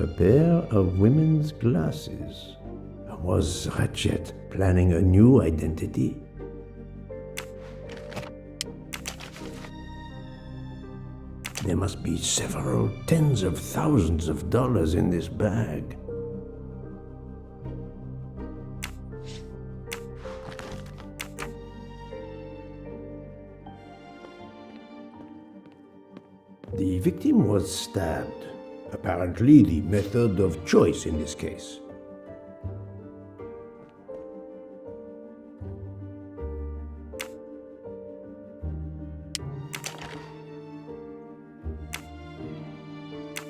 A pair of women's glasses. Was Ratchet planning a new identity? There must be several tens of thousands of dollars in this bag. The victim was stabbed. Apparently the method of choice in this case.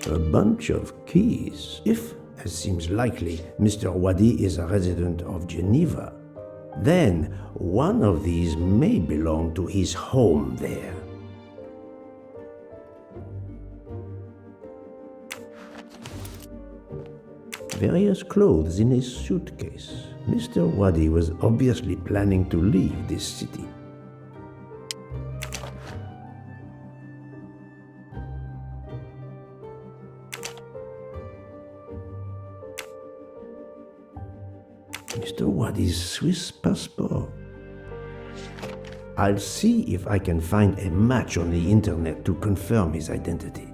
A bunch of keys. If, as seems likely, Mr. Wadi is a resident of Geneva, then one of these may belong to his home there. Various clothes in his suitcase. Mr. Wadi was obviously planning to leave this city. Mr. Wadi's Swiss passport. I'll see if I can find a match on the internet to confirm his identity.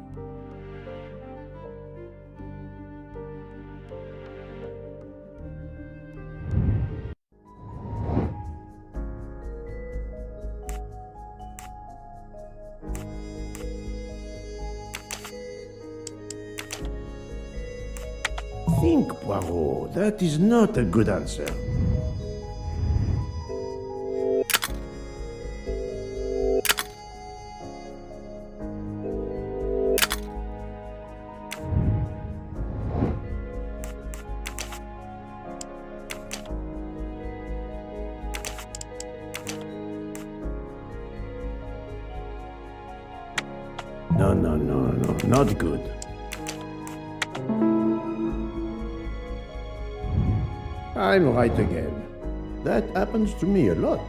Think, Poirot. That is not a good answer. No, not good. I'm right again. That happens to me a lot.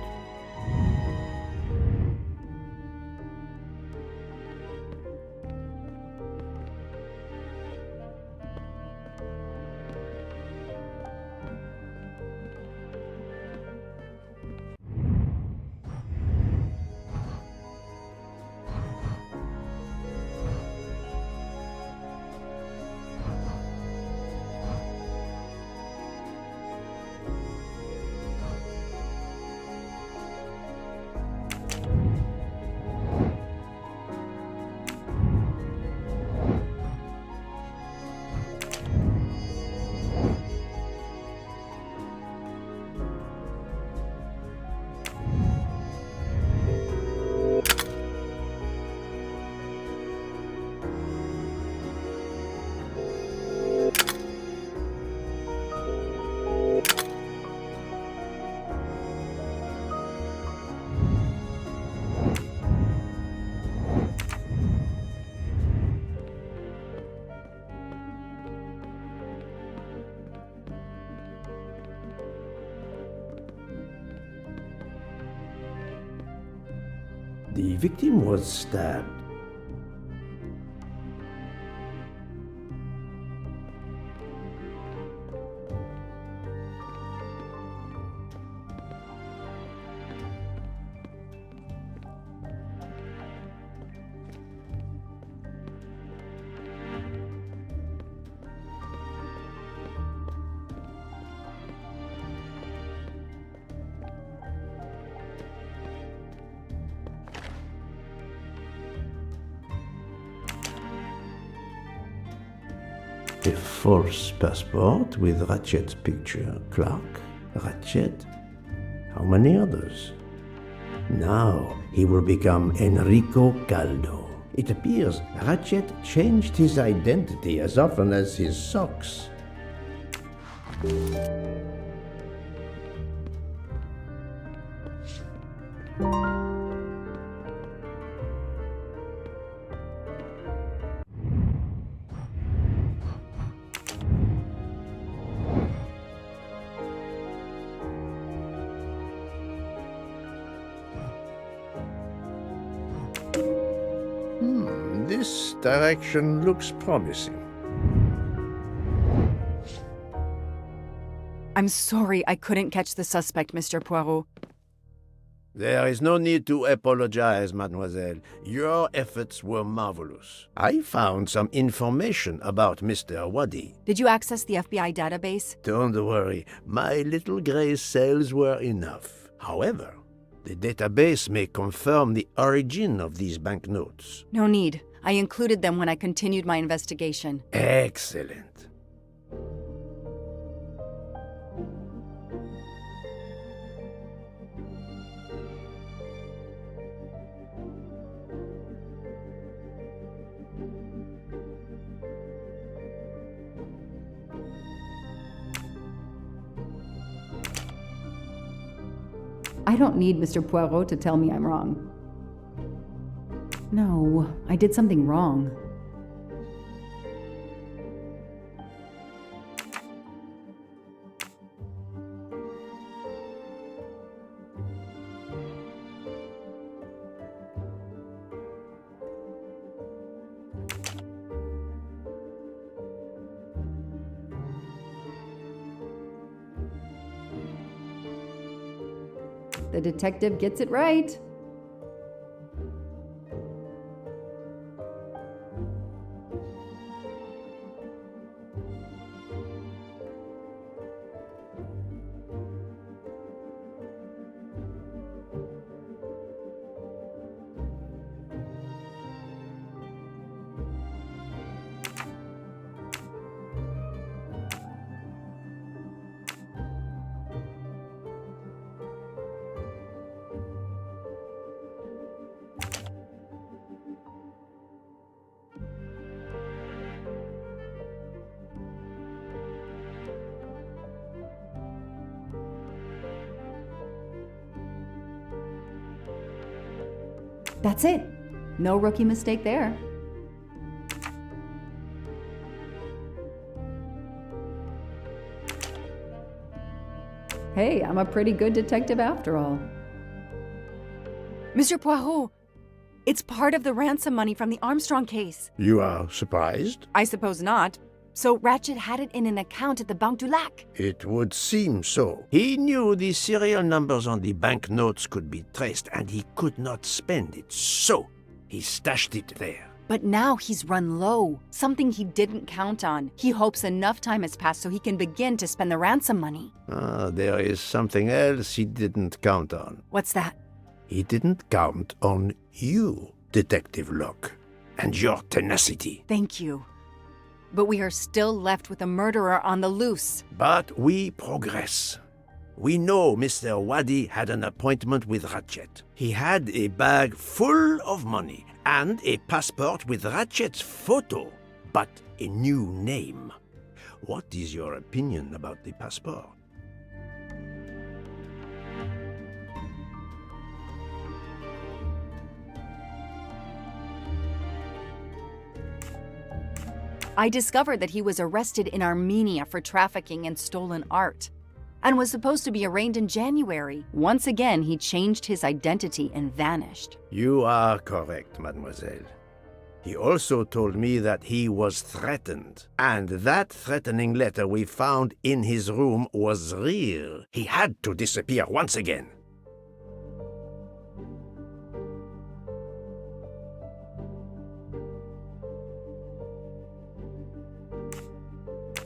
The victim was stabbed. A false passport with Ratchet's picture. Clark, Ratchet, how many others? Now he will become Enrico Caldo. It appears Ratchet changed his identity as often as his socks. This direction looks promising. I'm sorry I couldn't catch the suspect, Mr. Poirot. There is no need to apologize, mademoiselle. Your efforts were marvelous. I found some information about Mr. Wadi. Did you access the FBI database? Don't worry, my little gray cells were enough. However, the database may confirm the origin of these banknotes. No need. I included them when I continued my investigation. Excellent. I don't need Mr. Poirot to tell me I'm wrong. No, I did something wrong. The detective gets it right. That's it. No rookie mistake there. Hey, I'm a pretty good detective after all. Mr. Poirot, it's part of the ransom money from the Armstrong case. You are surprised? I suppose not. So Ratchet had it in an account at the Banque du Lac. It would seem so. He knew the serial numbers on the banknotes could be traced, and he could not spend it, so he stashed it there. But now he's run low, something he didn't count on. He hopes enough time has passed so he can begin to spend the ransom money. There is something else he didn't count on. What's that? He didn't count on you, Detective Locke, and your tenacity. Thank you. But we are still left with a murderer on the loose. But we progress. We know Mr. Wadi had an appointment with Ratchet. He had a bag full of money and a passport with Ratchet's photo, but a new name. What is your opinion about the passport? I discovered that he was arrested in Armenia for trafficking in stolen art and was supposed to be arraigned in January. Once again, he changed his identity and vanished. You are correct, mademoiselle. He also told me that he was threatened, and that threatening letter we found in his room was real. He had to disappear once again.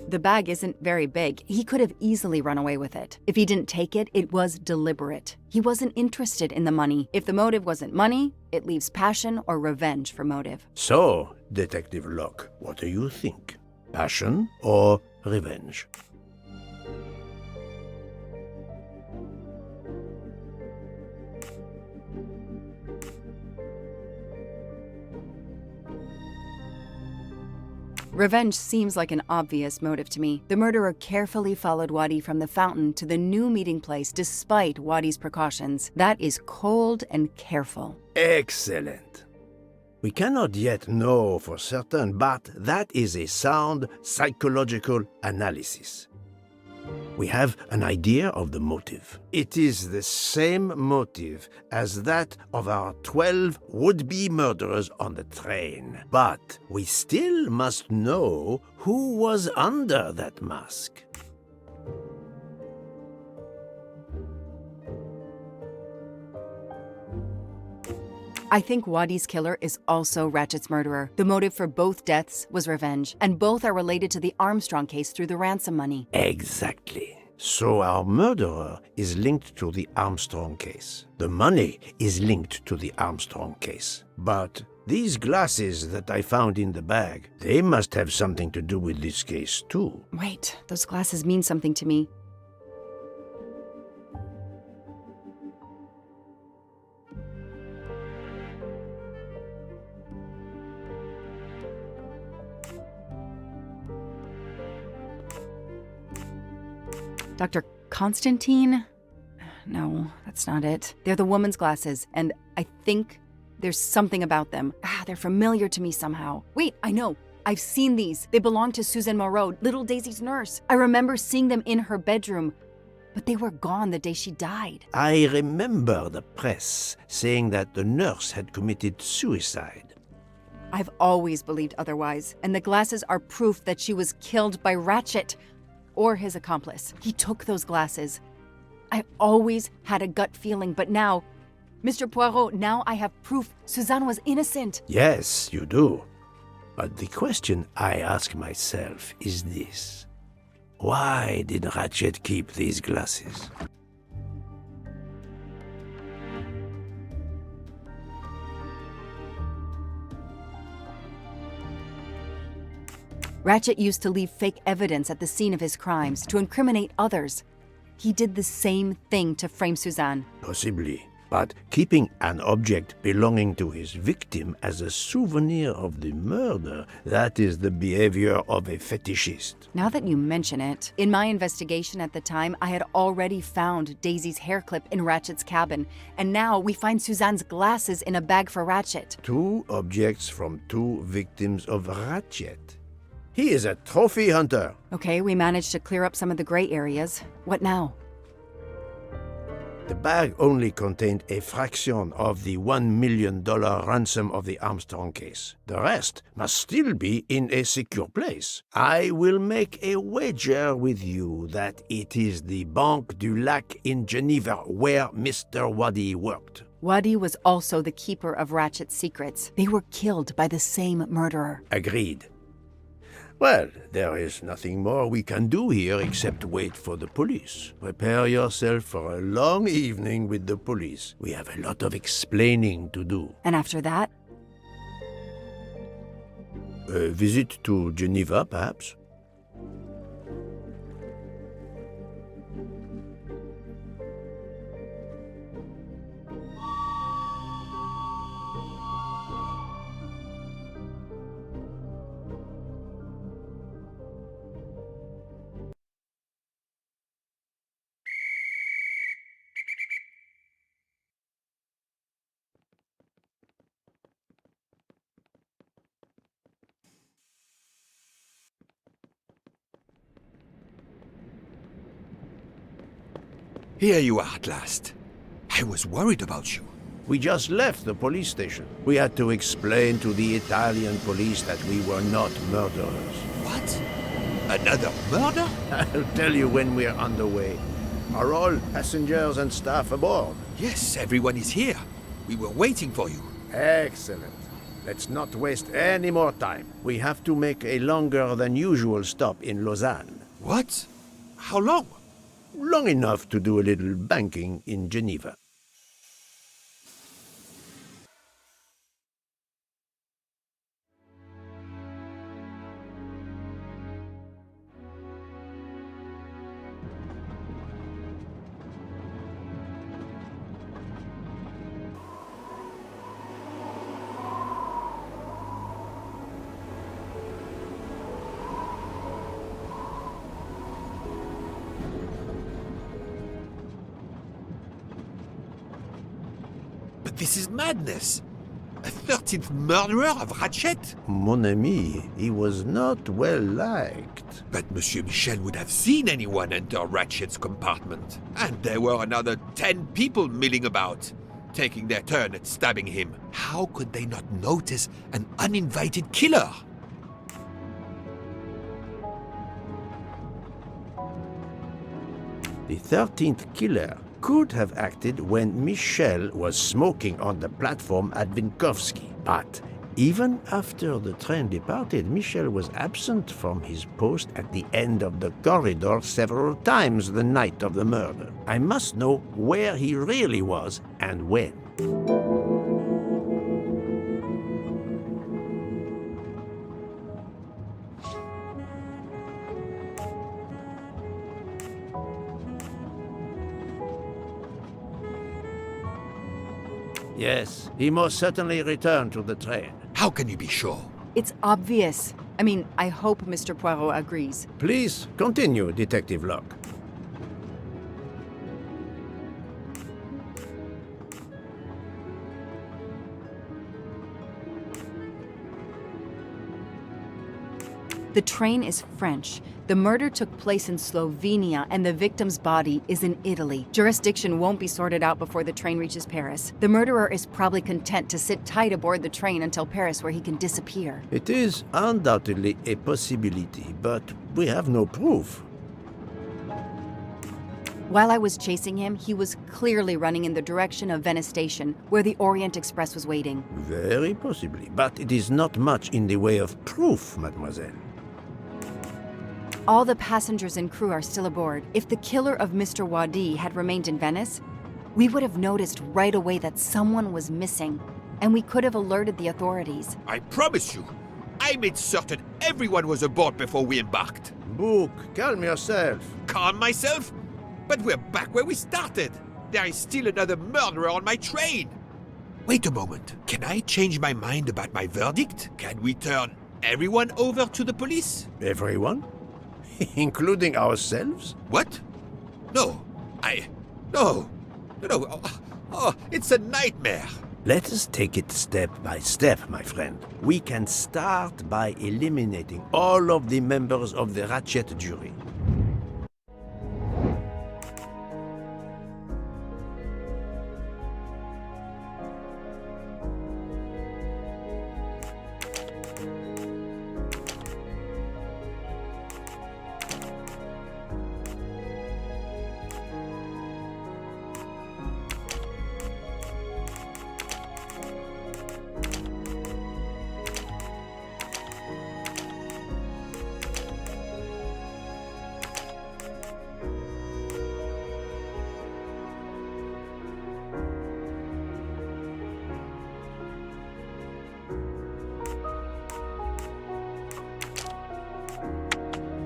The bag isn't very big. He could have easily run away with it. If he didn't take it, it was deliberate. He wasn't interested in the money. If the motive wasn't money, it leaves passion or revenge for motive. So, Detective Locke, what do you think? Passion or revenge? Revenge seems like an obvious motive to me. The murderer carefully followed Wadi from the fountain to the new meeting place despite Wadi's precautions. That is cold and careful. Excellent. We cannot yet know for certain, but that is a sound psychological analysis. We have an idea of the motive. It is the same motive as that of our 12 would-be murderers on the train. But we still must know who was under that mask. I think Wadi's killer is also Ratchet's murderer. The motive for both deaths was revenge, and both are related to the Armstrong case through the ransom money. Exactly. So our murderer is linked to the Armstrong case. The money is linked to the Armstrong case. But these glasses that I found in the bag, they must have something to do with this case too. Wait, those glasses mean something to me. Dr. Constantine? No, that's not it. They're the woman's glasses, and I think there's something about them. They're familiar to me somehow. Wait, I know. I've seen these. They belong to Suzanne Moreau, little Daisy's nurse. I remember seeing them in her bedroom, but they were gone the day she died. I remember the press saying that the nurse had committed suicide. I've always believed otherwise, and the glasses are proof that she was killed by Ratchet. Or his accomplice. He took those glasses. I always had a gut feeling, but now, Mr. Poirot, now I have proof Suzanne was innocent. Yes, you do. But the question I ask myself is this. Why did Ratchet keep these glasses? Ratchet used to leave fake evidence at the scene of his crimes to incriminate others. He did the same thing to frame Suzanne. Possibly. But keeping an object belonging to his victim as a souvenir of the murder, that is the behavior of a fetishist. Now that you mention it, in my investigation at the time, I had already found Daisy's hair clip in Ratchet's cabin, and now we find Suzanne's glasses in a bag for Ratchet. 2 objects from 2 victims of Ratchet. He is a trophy hunter. Okay, we managed to clear up some of the gray areas. What now? The bag only contained a fraction of the $1 million ransom of the Armstrong case. The rest must still be in a secure place. I will make a wager with you that it is the Banque du Lac in Geneva where Mr. Wadi worked. Wadi was also the keeper of Ratchet's secrets. They were killed by the same murderer. Agreed. Well, there is nothing more we can do here except wait for the police. Prepare yourself for a long evening with the police. We have a lot of explaining to do. And after that? A visit to Geneva, perhaps? Here you are at last. I was worried about you. We just left the police station. We had to explain to the Italian police that we were not murderers. What? Another murder? I'll tell you when we're underway. Are all passengers and staff aboard? Yes, everyone is here. We were waiting for you. Excellent. Let's not waste any more time. We have to make a longer than usual stop in Lausanne. What? How long? Long enough to do a little banking in Geneva. But this is madness. A 13th murderer of Ratchet? Mon ami, he was not well liked. But Monsieur Michel would have seen anyone enter Ratchet's compartment. And there were another 10 people milling about, taking their turn at stabbing him. How could they not notice an uninvited killer? The 13th killer could have acted when Michel was smoking on the platform at Vinkovsky. But even after the train departed, Michel was absent from his post at the end of the corridor several times the night of the murder. I must know where he really was and when. Yes, he most certainly returned to the train. How can you be sure? It's obvious. I mean, I hope Mr. Poirot agrees. Please continue, Detective Locke. The train is French. The murder took place in Slovenia, and the victim's body is in Italy. Jurisdiction won't be sorted out before the train reaches Paris. The murderer is probably content to sit tight aboard the train until Paris, where he can disappear. It is undoubtedly a possibility, but we have no proof. While I was chasing him, he was clearly running in the direction of Venice Station, where the Orient Express was waiting. Very possibly, but it is not much in the way of proof, mademoiselle. All the passengers and crew are still aboard. If the killer of Mr. Wadi had remained in Venice, we would have noticed right away that someone was missing, and we could have alerted the authorities. I promise you, I made certain everyone was aboard before we embarked. Book, calm yourself. Calm myself? But we're back where we started. There is still another murderer on my train. Wait a moment. Can I change my mind about my verdict? Can we turn everyone over to the police? Everyone? Including ourselves? What? No. No. It's a nightmare. Let us take it step by step, my friend. We can start by eliminating all of the members of the Ratchet jury.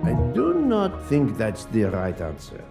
I do not think that's the right answer.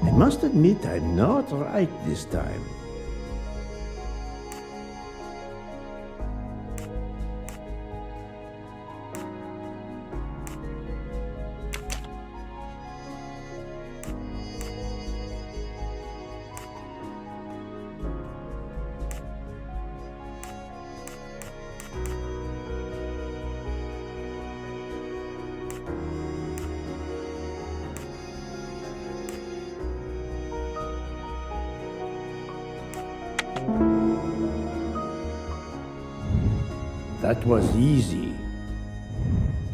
I must admit I'm not right this time. That was easy.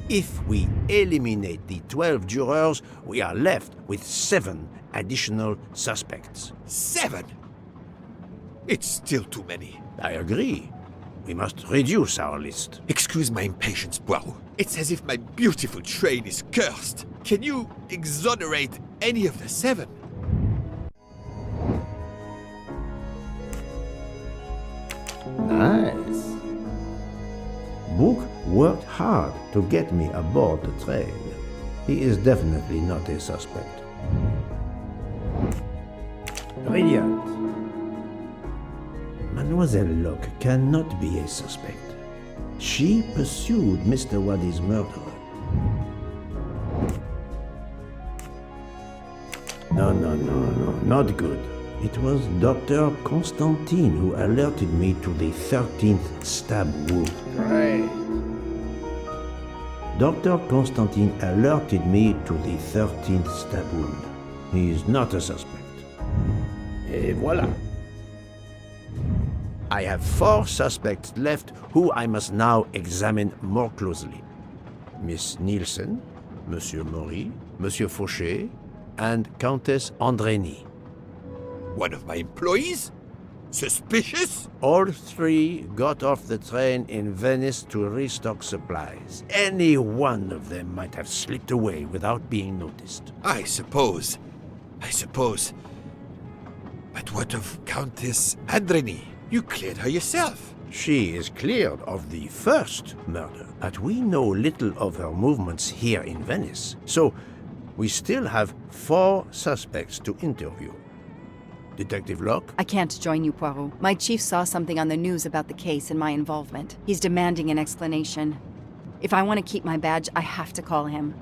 If we eliminate the 12 jurors, we are left with 7 additional suspects. 7? It's still too many. I agree. We must reduce our list. Excuse my impatience, Poirot. It's as if my beautiful train is cursed. Can you exonerate any of the 7? worked hard to get me aboard the train. He is definitely not a suspect. Brilliant. Mademoiselle Locke cannot be a suspect. She pursued Mr. Waddy's murderer. No, not good. It was Dr. Constantine who alerted me to the 13th stab wound. Great. Dr. Constantine alerted me to the 13th stab wound. He is not a suspect. Et voilà. I have 4 suspects left who I must now examine more closely. Miss Nielsen, Monsieur Maury, Monsieur Fauché, and Countess Andrény. One of my employees? Suspicious? All 3 got off the train in Venice to restock supplies. Any one of them might have slipped away without being noticed. I suppose. But what of Countess Andrény? You cleared her yourself. She is cleared of the first murder, but we know little of her movements here in Venice. So, we still have 4 suspects to interview. Detective Locke? I can't join you, Poirot. My chief saw something on the news about the case and my involvement. He's demanding an explanation. If I want to keep my badge, I have to call him.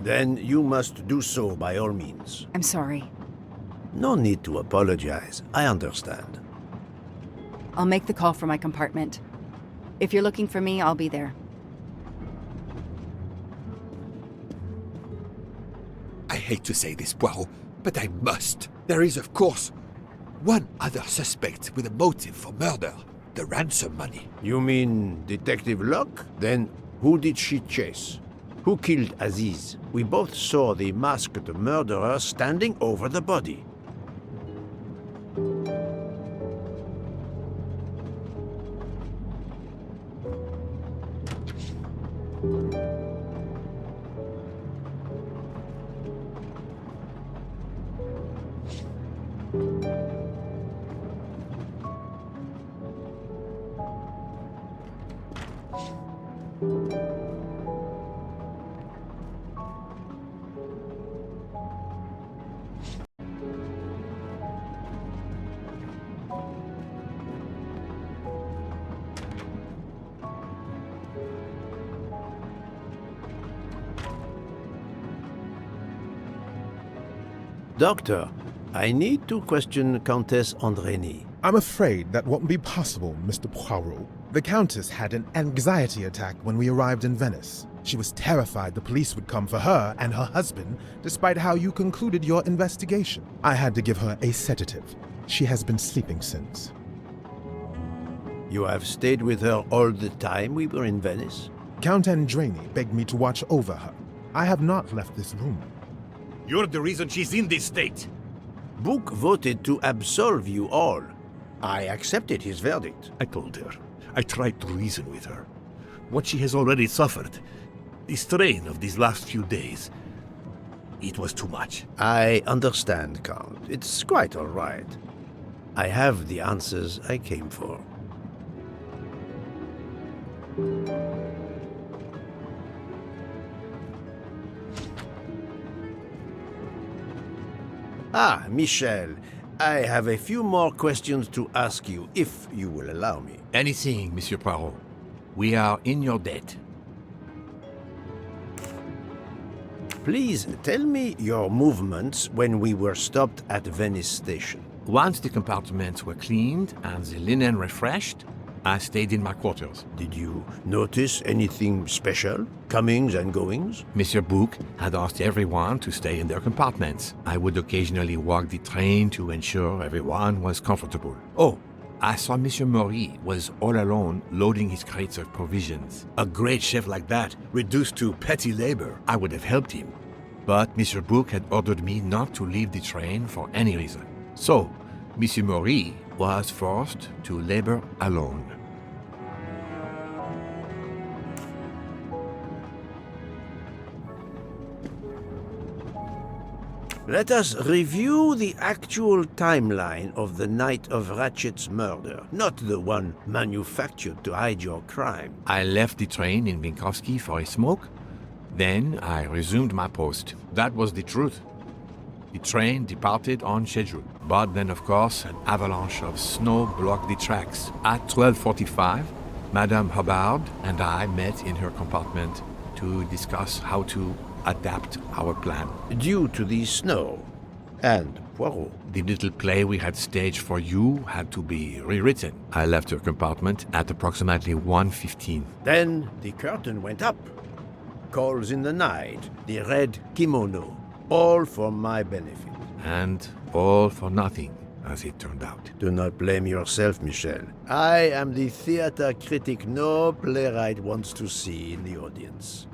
Then you must do so by all means. I'm sorry. No need to apologize. I understand. I'll make the call from my compartment. If you're looking for me, I'll be there. I hate to say this, Poirot, but I must. There is, of course, one other suspect with a motive for murder. The ransom money. You mean Detective Locke? Then who did she chase? Who killed Aziz? We both saw the masked murderer standing over the body. Doctor, I need to question Countess Andrény. I'm afraid that won't be possible, Mr. Poirot. The Countess had an anxiety attack when we arrived in Venice. She was terrified the police would come for her and her husband, despite how you concluded your investigation. I had to give her a sedative. She has been sleeping since. You have stayed with her all the time we were in Venice? Count Andrény begged me to watch over her. I have not left this room. You're the reason she's in this state. Book voted to absolve you all. I accepted his verdict. I told her. I tried to reason with her. What she has already suffered, the strain of these last few days, it was too much. I understand, Count. It's quite all right. I have the answers I came for. Ah, Michel, I have a few more questions to ask you, if you will allow me. Anything, Monsieur Poirot. We are in your debt. Please tell me your movements when we were stopped at Venice Station. Once the compartments were cleaned and the linen refreshed, I stayed in my quarters. Did you notice anything special? Comings and goings? Monsieur Bouc had asked everyone to stay in their compartments. I would occasionally walk the train to ensure everyone was comfortable. Oh, I saw Monsieur Maury was all alone loading his crates of provisions. A great chef like that, reduced to petty labor, I would have helped him. But Monsieur Bouc had ordered me not to leave the train for any reason. So, Monsieur Maury was forced to labor alone. Let us review the actual timeline of the night of Ratchet's murder, not the one manufactured to hide your crime. I left the train in Vinkovsky for a smoke. Then I resumed my post. That was the truth. The train departed on schedule. But then, of course, an avalanche of snow blocked the tracks. At 12:45, Madame Hubbard and I met in her compartment to discuss how to adapt our plan. Due to the snow and Poirot. The little play we had staged for you had to be rewritten. I left her compartment at approximately 1:15. Then the curtain went up. Calls in the night, the red kimono, all for my benefit. And all for nothing, as it turned out. Do not blame yourself, Michel. I am the theater critic no playwright wants to see in the audience.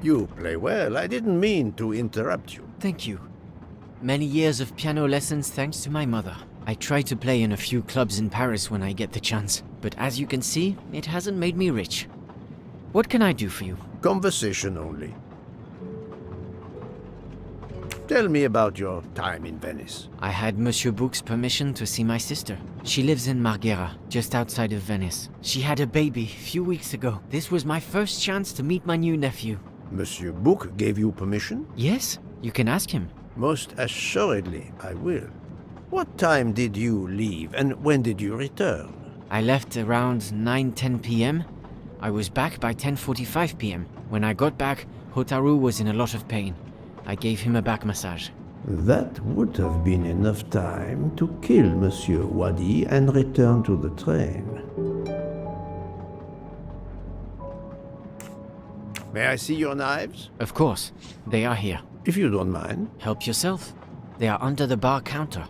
You play well. I didn't mean to interrupt you. Thank you. Many years of piano lessons thanks to my mother. I try to play in a few clubs in Paris when I get the chance, but as you can see, it hasn't made me rich. What can I do for you? Conversation only. Tell me about your time in Venice. I had Monsieur Bouc's permission to see my sister. She lives in Marghera, just outside of Venice. She had a baby a few weeks ago. This was my first chance to meet my new nephew. Monsieur Bouc gave you permission? Yes, you can ask him. Most assuredly, I will. What time did you leave and when did you return? I left around 9:10 p.m. I was back by 10:45 p.m. When I got back, Hotaru was in a lot of pain. I gave him a back massage. That would have been enough time to kill Monsieur Wadi and return to the train. May I see your knives? Of course, they are here. If you don't mind. Help yourself. They are under the bar counter.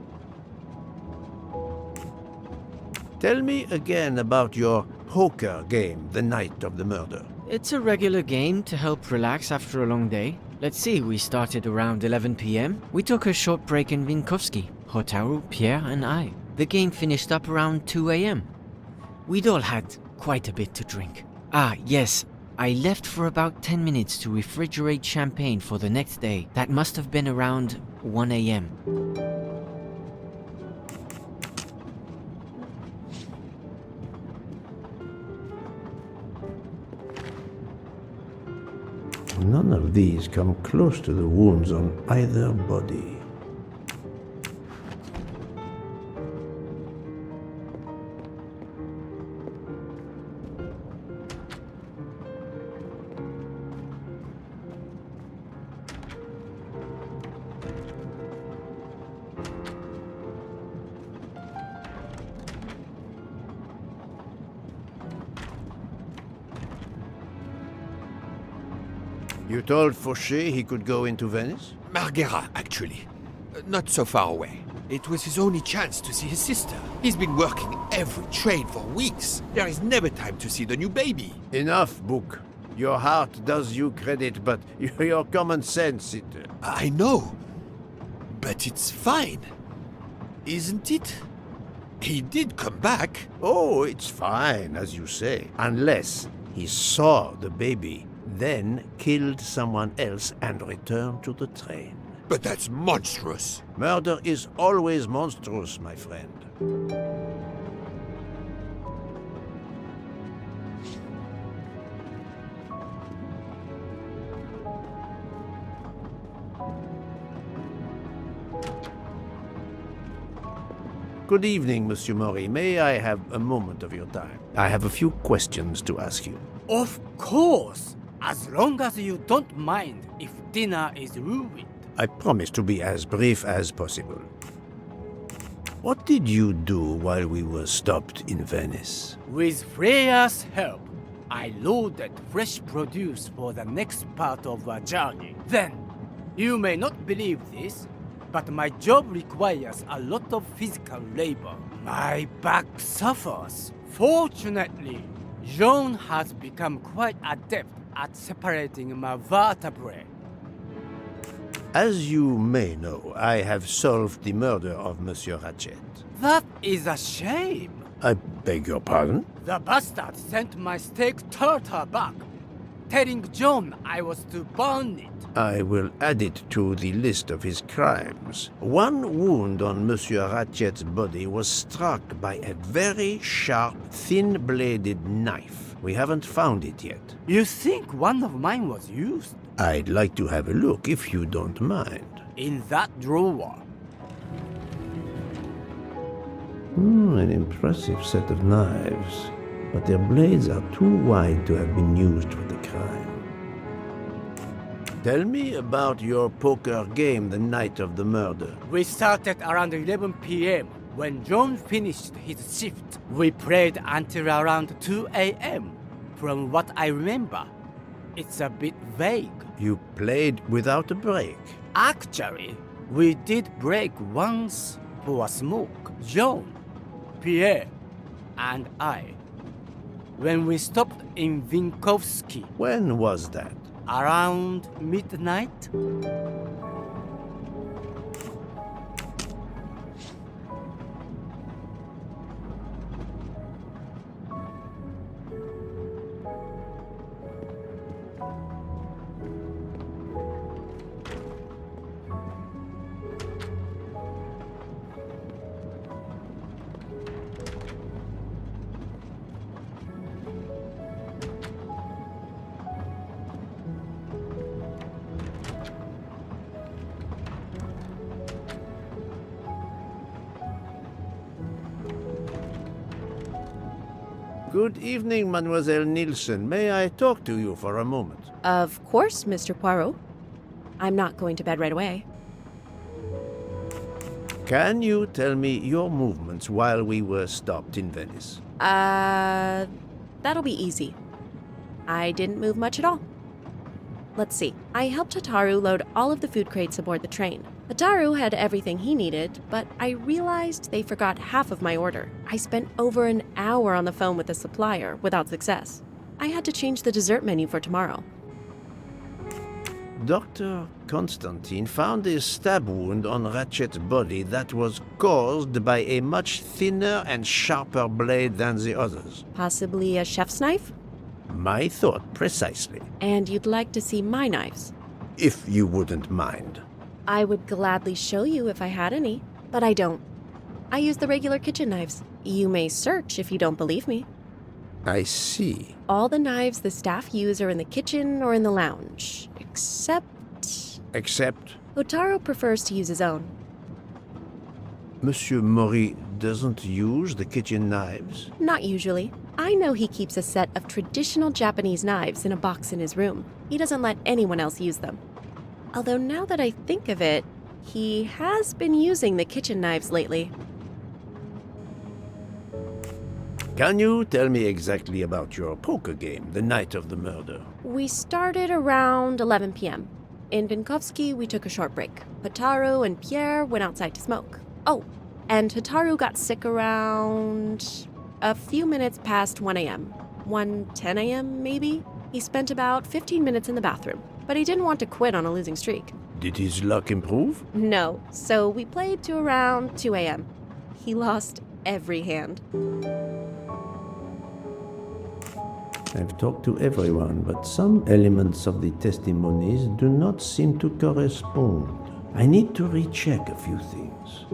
Tell me again about your poker game the night of the murder. It's a regular game to help relax after a long day. Let's see, we started around 11 p.m. We took a short break in Vinkovsky, Hotaru, Pierre and I. The game finished up around 2 a.m. We'd all had quite a bit to drink. Ah, yes, I left for about 10 minutes to refrigerate champagne for the next day. That must have been around 1 a.m. None of these come close to the wounds on either body. You told Fauché he could go into Venice? Marghera, actually. Not so far away. It was his only chance to see his sister. He's been working every train for weeks. There is never time to see the new baby. Enough, Book. Your heart does you credit, but your common sense, it... I know. But it's fine. Isn't it? He did come back. Oh, it's fine, as you say. Unless he saw the baby, then killed someone else and returned to the train. But that's monstrous. Murder is always monstrous, my friend. Good evening, Monsieur Maury. May I have a moment of your time? I have a few questions to ask you. Of course, as long as you don't mind if dinner is ruined. I promise to be as brief as possible. What did you do while we were stopped in Venice? With Freya's help, I loaded fresh produce for the next part of our journey. Then, you may not believe this, but my job requires a lot of physical labor. My back suffers. Fortunately, Jean has become quite adept at separating my vertebrae. As you may know, I have solved the murder of Monsieur Ratchet. That is a shame. I beg your pardon? The bastard sent my steak tartar back, telling John I was to burn it. I will add it to the list of his crimes. One wound on Monsieur Ratchet's body was struck by a very sharp, thin-bladed knife. We haven't found it yet. You think one of mine was used? I'd like to have a look if you don't mind. In that drawer. An impressive set of knives, but their blades are too wide to have been used for the crime. Tell me about your poker game the night of the murder. We started around 11 p.m. When John finished his shift. We played until around 2 a.m. From what I remember, it's a bit vague. You played without a break. Actually, we did break once for a smoke. John, Pierre, and I. When we stopped in Vinkovsky. When was that? Around midnight? Good evening, Mademoiselle Nielsen. May I talk to you for a moment? Of course, Mr. Poirot. I'm not going to bed right away. Can you tell me your movements while we were stopped in Venice? That'll be easy. I didn't move much at all. Let's see. I helped Hataru load all of the food crates aboard the train. Hataru had everything he needed, but I realized they forgot half of my order. I spent over an hour on the phone with the supplier without success. I had to change the dessert menu for tomorrow. Dr. Constantine found a stab wound on Ratchet's body that was caused by a much thinner and sharper blade than the others. Possibly a chef's knife? My thought precisely. And you'd like to see my knives? If you wouldn't mind. I would gladly show you if I had any, but I don't. I use the regular kitchen knives. You may search if you don't believe me. I see. All the knives the staff use are in the kitchen or in the lounge, except... Except? Otaro prefers to use his own. Monsieur Mori doesn't use the kitchen knives? Not usually. I know he keeps a set of traditional Japanese knives in a box in his room. He doesn't let anyone else use them. Although now that I think of it, he has been using the kitchen knives lately. Can you tell me exactly about your poker game the night of the murder? We started around 11 p.m. In Vinkovsky, we took a short break. Hataru and Pierre went outside to smoke. Oh, and Hataru got sick around a few minutes past 1 a.m. 1:10 a.m. maybe? He spent about 15 minutes in the bathroom, but he didn't want to quit on a losing streak. Did his luck improve? No, so we played to around 2 a.m. He lost every hand. I've talked to everyone, but some elements of the testimonies do not seem to correspond. I need to recheck a few things.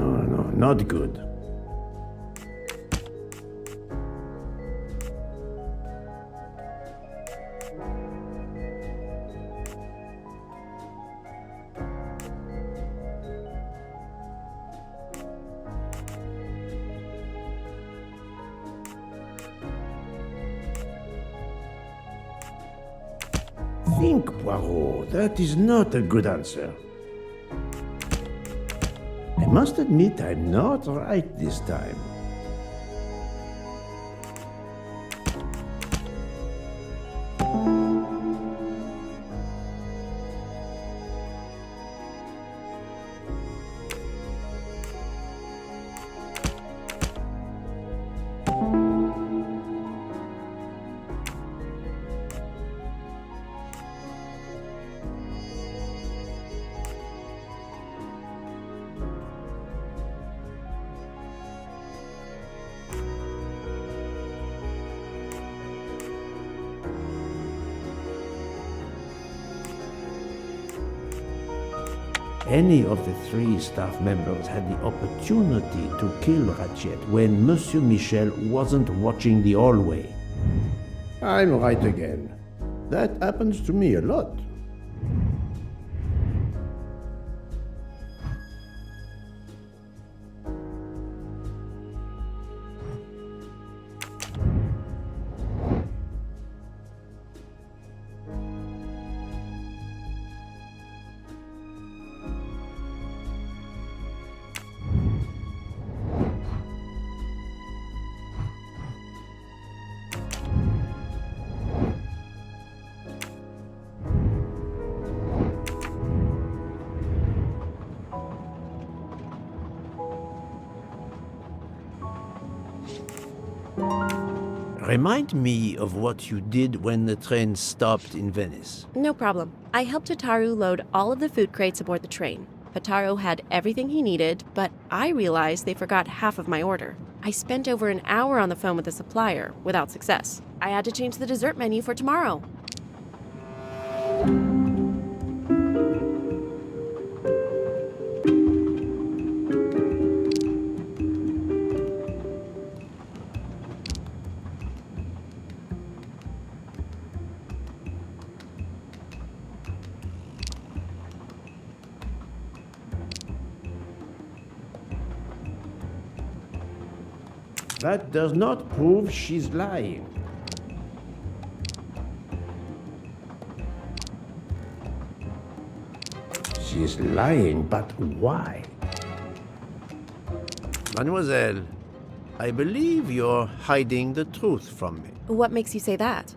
No, not good. Think, Poirot. That is not a good answer. I must admit I'm not right this time. Any of the three staff members had the opportunity to kill Ratchet when Monsieur Michel wasn't watching the hallway. I'm right again. That happens to me a lot. Remind me of what you did when the train stopped in Venice. No problem. I helped Hotaru load all of the food crates aboard the train. Hotaru had everything he needed, but I realized they forgot half of my order. I spent over an hour on the phone with the supplier, without success. I had to change the dessert menu for tomorrow. That does not prove she's lying. She's lying, but why? Mademoiselle, I believe you're hiding the truth from me. What makes you say that?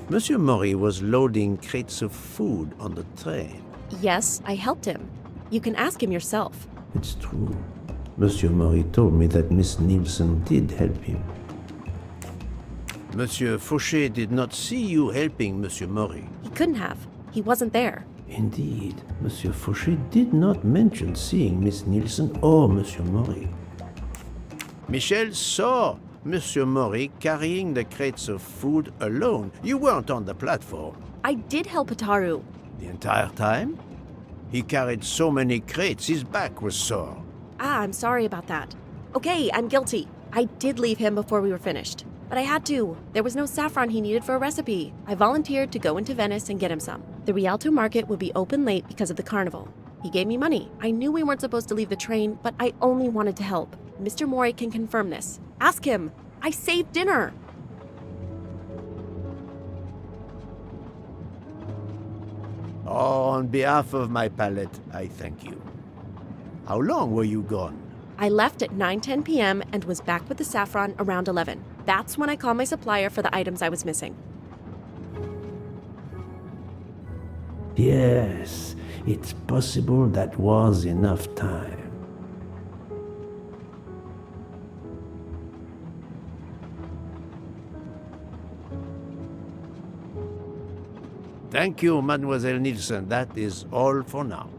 Monsieur Maury was loading crates of food on the train. Yes, I helped him. You can ask him yourself. It's true. Monsieur Maury told me that Miss Nielsen did help him. Monsieur Fauché did not see you helping Monsieur Maury. He couldn't have. He wasn't there. Indeed, Monsieur Fauché did not mention seeing Miss Nielsen or Monsieur Maury. Michel saw Monsieur Maury carrying the crates of food alone. You weren't on the platform. I did help Hotaru. The entire time? He carried so many crates, his back was sore. I'm sorry about that. Okay, I'm guilty. I did leave him before we were finished. But I had to. There was no saffron he needed for a recipe. I volunteered to go into Venice and get him some. The Rialto market would be open late because of the carnival. He gave me money. I knew we weren't supposed to leave the train, but I only wanted to help. Mr. Mori can confirm this. Ask him. I saved dinner. On behalf of my palate, I thank you. How long were you gone? I left at 9:10 p.m. and was back with the saffron around 11. That's when I called my supplier for the items I was missing. Yes, it's possible that was enough time. Thank you, Mademoiselle Nielsen. That is all for now.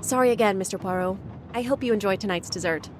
Sorry again, Mr. Poirot. I hope you enjoy tonight's dessert.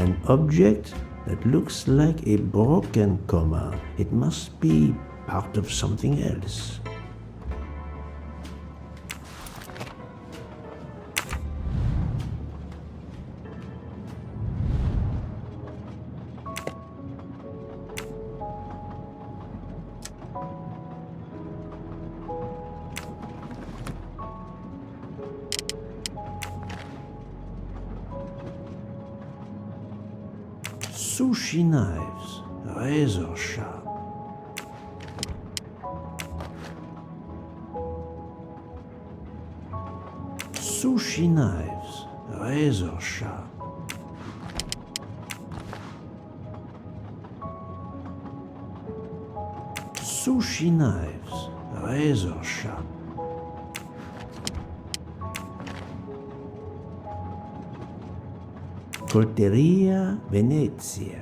An object that looks like a broken comma. It must be part of something else. Sushi knives, razor sharp. Sushi knives, razor sharp. Sushi knives, razor sharp. Colteria Venezia.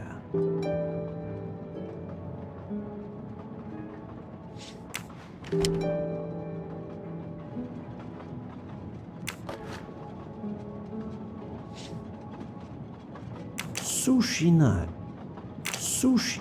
Sushi knife. Sushi.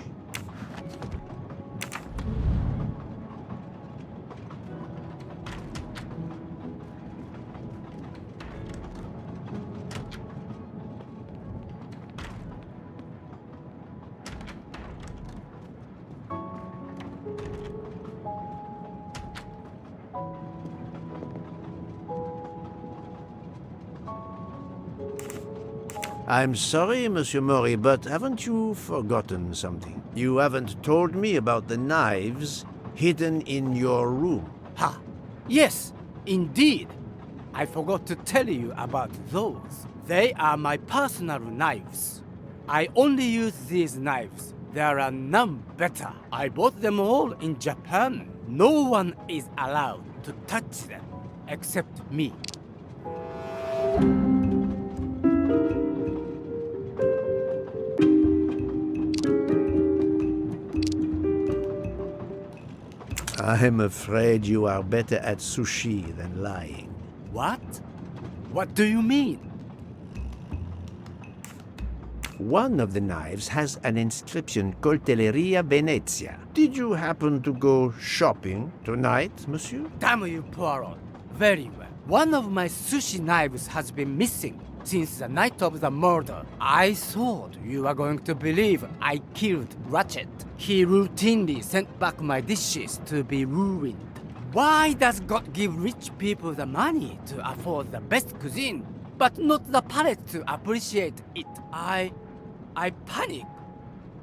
I'm sorry, Monsieur Mori, but haven't you forgotten something? You haven't told me about the knives hidden in your room. Ha! Yes, indeed. I forgot to tell you about those. They are my personal knives. I only use these knives. There are none better. I bought them all in Japan. No one is allowed to touch them except me. I'm afraid you are better at sushi than lying. What? What do you mean? One of the knives has an inscription, Coltelleria Venezia. Did you happen to go shopping tonight, monsieur? Damn you, Poirot. Very well. One of my sushi knives has been missing since the night of the murder. I thought you were going to believe I killed Ratchet. He routinely sent back my dishes to be ruined. Why does God give rich people the money to afford the best cuisine, but not the palate to appreciate it? I panic.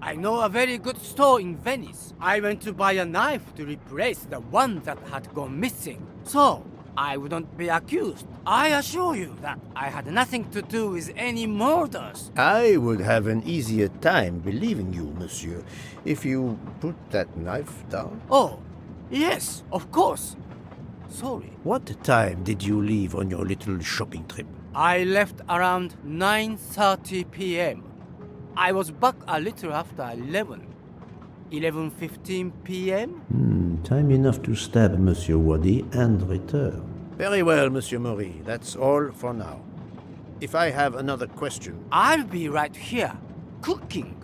I know a very good store in Venice. I went to buy a knife to replace the one that had gone missing, so I wouldn't be accused. I assure you that I had nothing to do with any murders. I would have an easier time believing you, monsieur, if you put that knife down. Oh, yes, of course. Sorry. What time did you leave on your little shopping trip? I left around 9:30 p.m. I was back a little after 11. 11:15 p.m.? Time enough to stab Monsieur Waddy and return. Very well, Monsieur Mori. That's all for now. If I have another question... I'll be right here, cooking.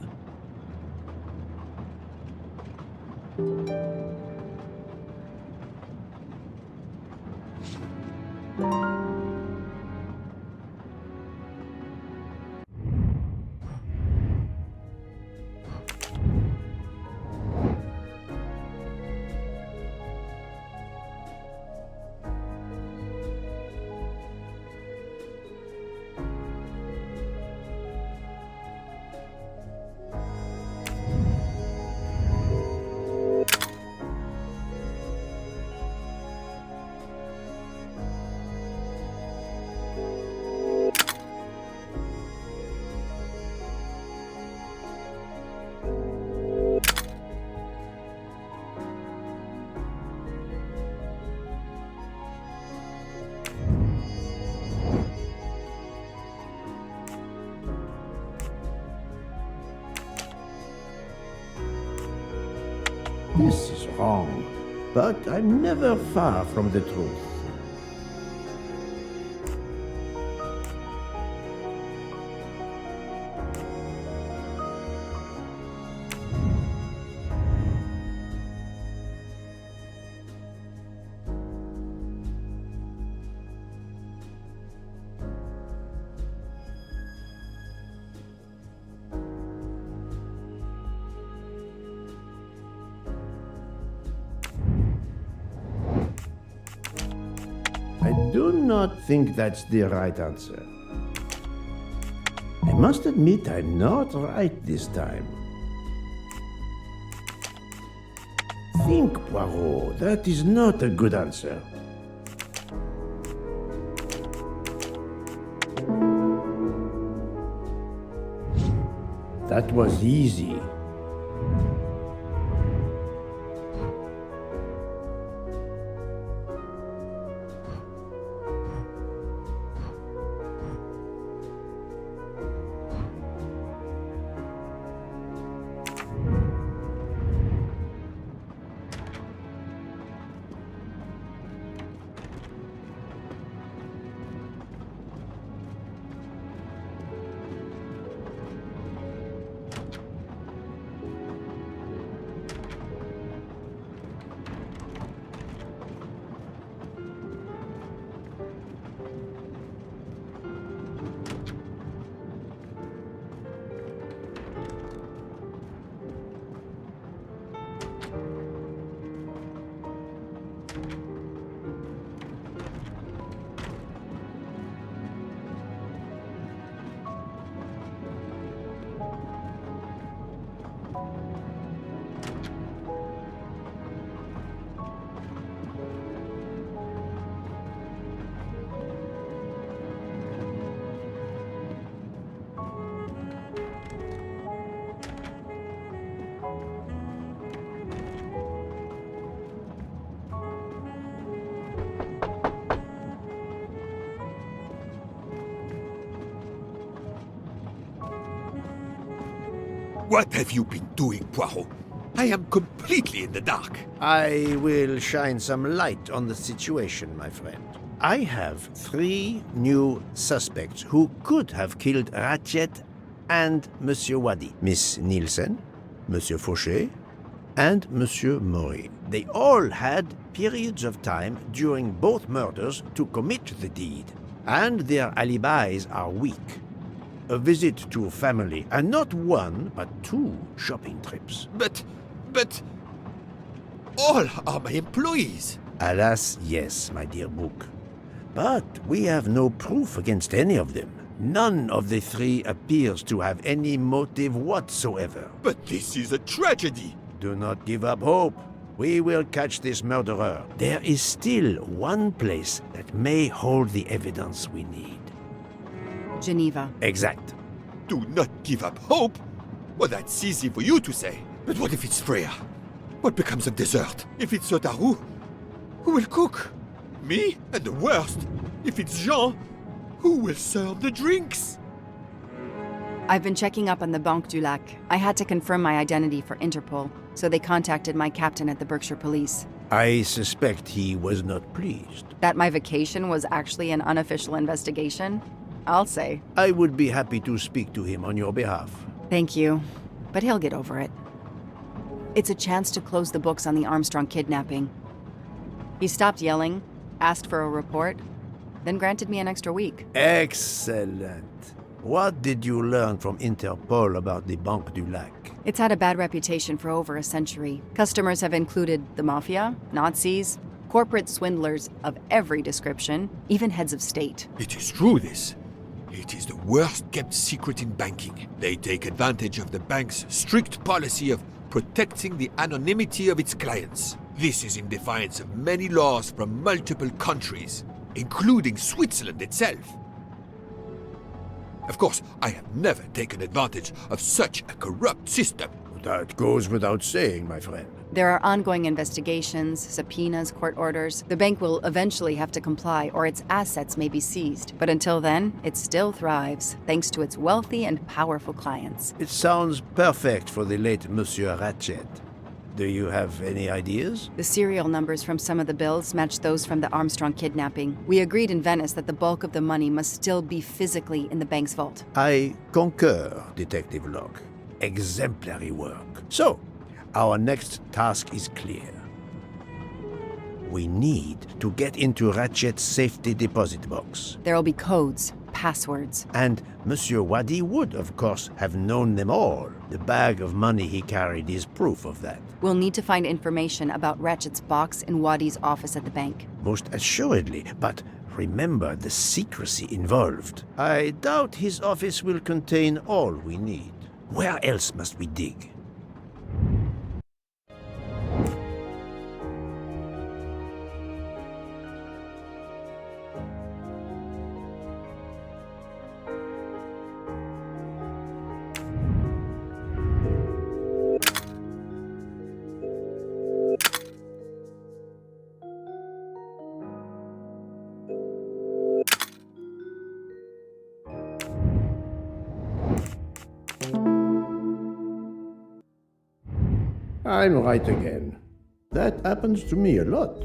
This is wrong, but I'm never far from the truth. do not think that's the right answer. I must admit I'm not right this time. Think, Poirot. That is not a good answer. That was easy. What have you been doing, Poirot? I am completely in the dark. I will shine some light on the situation, my friend. I have 3 new suspects who could have killed Ratchet and Monsieur Wadi. Miss Nielsen, Monsieur Fauché, and Monsieur Maury. They all had periods of time during both murders to commit the deed, and their alibis are weak. A visit to family, and not 1, but 2 shopping trips. But all are my employees. Alas, yes, my dear book. But we have no proof against any of them. None of the 3 appears to have any motive whatsoever. But this is a tragedy. Do not give up hope. We will catch this murderer. There is still one place that may hold the evidence we need. Geneva. Exact. Do not give up hope? Well, that's easy for you to say. But what if it's Freya? What becomes of dessert? If it's Sotaru, who will cook? Me? And the worst, if it's Jean, who will serve the drinks? I've been checking up on the Banque du Lac. I had to confirm my identity for Interpol, so they contacted my captain at the Berkshire Police. I suspect he was not pleased. That my vacation was actually an unofficial investigation? I'll say. I would be happy to speak to him on your behalf. Thank you, but he'll get over it. It's a chance to close the books on the Armstrong kidnapping. He stopped yelling, asked for a report, then granted me an extra week. Excellent. What did you learn from Interpol about the Banque du Lac? It's had a bad reputation for over a century. Customers have included the mafia, Nazis, corporate swindlers of every description, even heads of state. It is true, this. It is the worst kept secret in banking. They take advantage of the bank's strict policy of protecting the anonymity of its clients. This is in defiance of many laws from multiple countries, including Switzerland itself. Of course, I have never taken advantage of such a corrupt system. That goes without saying, my friend. There are ongoing investigations, subpoenas, court orders. The bank will eventually have to comply, or its assets may be seized. But until then, it still thrives, thanks to its wealthy and powerful clients. It sounds perfect for the late Monsieur Ratchet. Do you have any ideas? The serial numbers from some of the bills match those from the Armstrong kidnapping. We agreed in Venice that the bulk of the money must still be physically in the bank's vault. I concur, Detective Locke. Exemplary work. So, our next task is clear. We need to get into Ratchet's safety deposit box. There will be codes, passwords. And Monsieur Wadi would, of course, have known them all. The bag of money he carried is proof of that. We'll need to find information about Ratchet's box in Wadi's office at the bank. Most assuredly, but Remember the secrecy involved. I doubt his office will contain all we need. Where else must we dig? I'm right again. That happens to me a lot.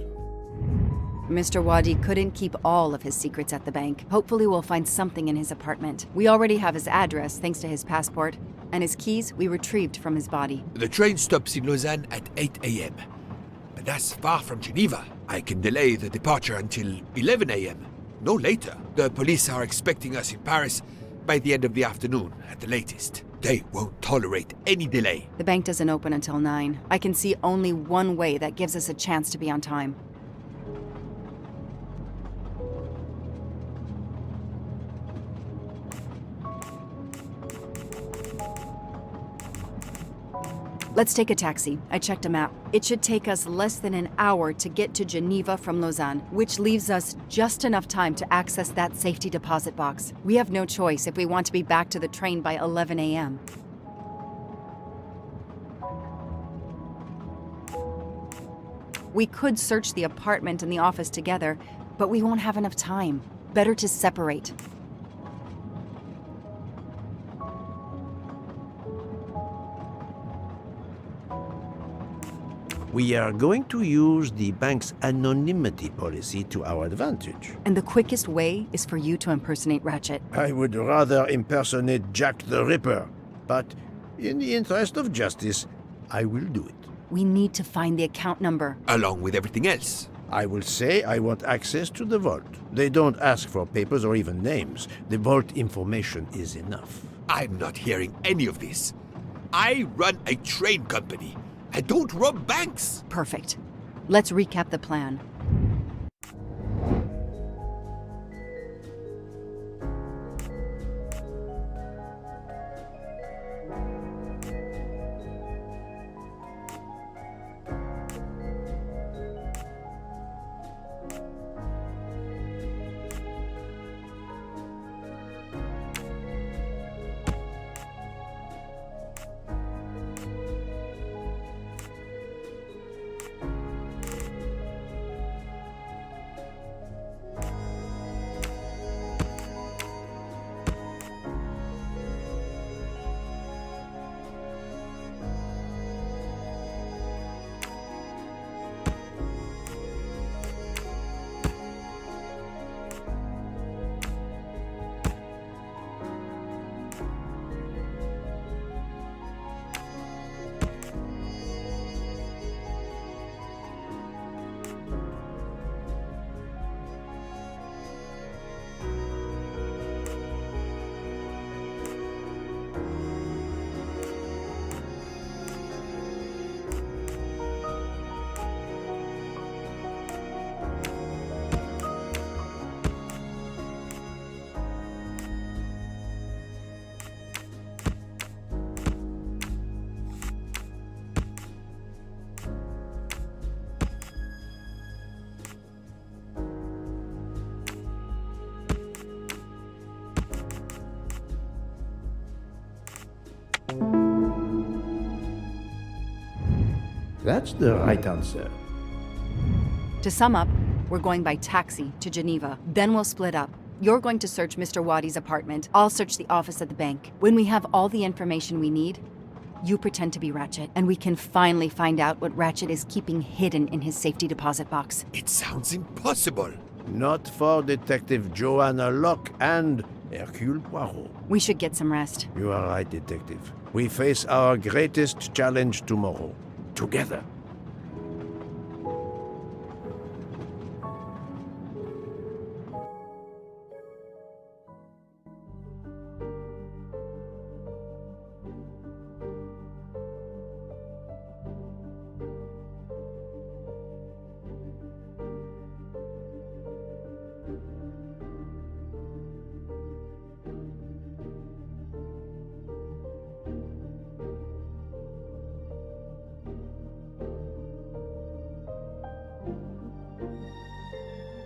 Mr. Wadi couldn't keep all of his secrets at the bank. Hopefully we'll find something in his apartment. We already have his address thanks to his passport, and his keys we retrieved from his body. The train stops in Lausanne at 8 a.m. But that's far from Geneva. I can delay the departure until 11 a.m. No later. The police are expecting us in Paris by the end of the afternoon at the latest. They won't tolerate any delay. The bank doesn't open until 9. I can see only one way that gives us a chance to be on time. Let's take a taxi. I checked a map. It should take us less than an hour to get to Geneva from Lausanne, which leaves us just enough time to access that safety deposit box. We have no choice if we want to be back to the train by 11 a.m. We could search the apartment and the office together, but we won't have enough time. Better to separate. We are going to use the bank's anonymity policy to our advantage. And the quickest way is for you to impersonate Ratchet. I would rather impersonate Jack the Ripper, but in the interest of justice, I will do it. We need to find the account number. Along with everything else. I will say I want access to the vault. They don't ask for papers or even names. The vault information is enough. I'm not hearing any of this. I run a train company. I don't rob banks. Perfect. Let's recap the plan. That's the right answer. To sum up, we're going by taxi to Geneva. Then we'll split up. You're going to search Mr. Wadi's apartment. I'll search the office at the bank. When we have all the information we need, you pretend to be Ratchet, and we can finally find out what Ratchet is keeping hidden in his safety deposit box. It sounds impossible. Not for Detective Joanna Locke and Hercule Poirot. We should get some rest. You are right, Detective. We face our greatest challenge tomorrow. Together.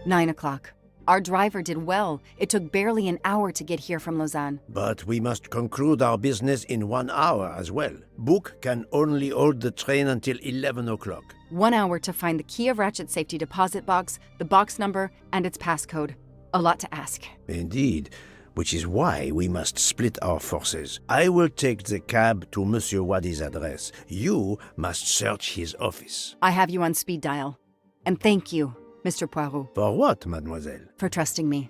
9 o'clock. Our driver did well. It took barely an hour to get here from Lausanne. But we must conclude our business in 1 hour as well. Book can only hold the train until 11 o'clock. 1 hour to find the key of Ratchet's safety deposit box, the box number, and its passcode. A lot to ask. Indeed, which is why we must split our forces. I will take the cab to Monsieur Wadi's address. You must search his office. I have you on speed dial. And thank you, Mr. Poirot. For what, mademoiselle? For trusting me.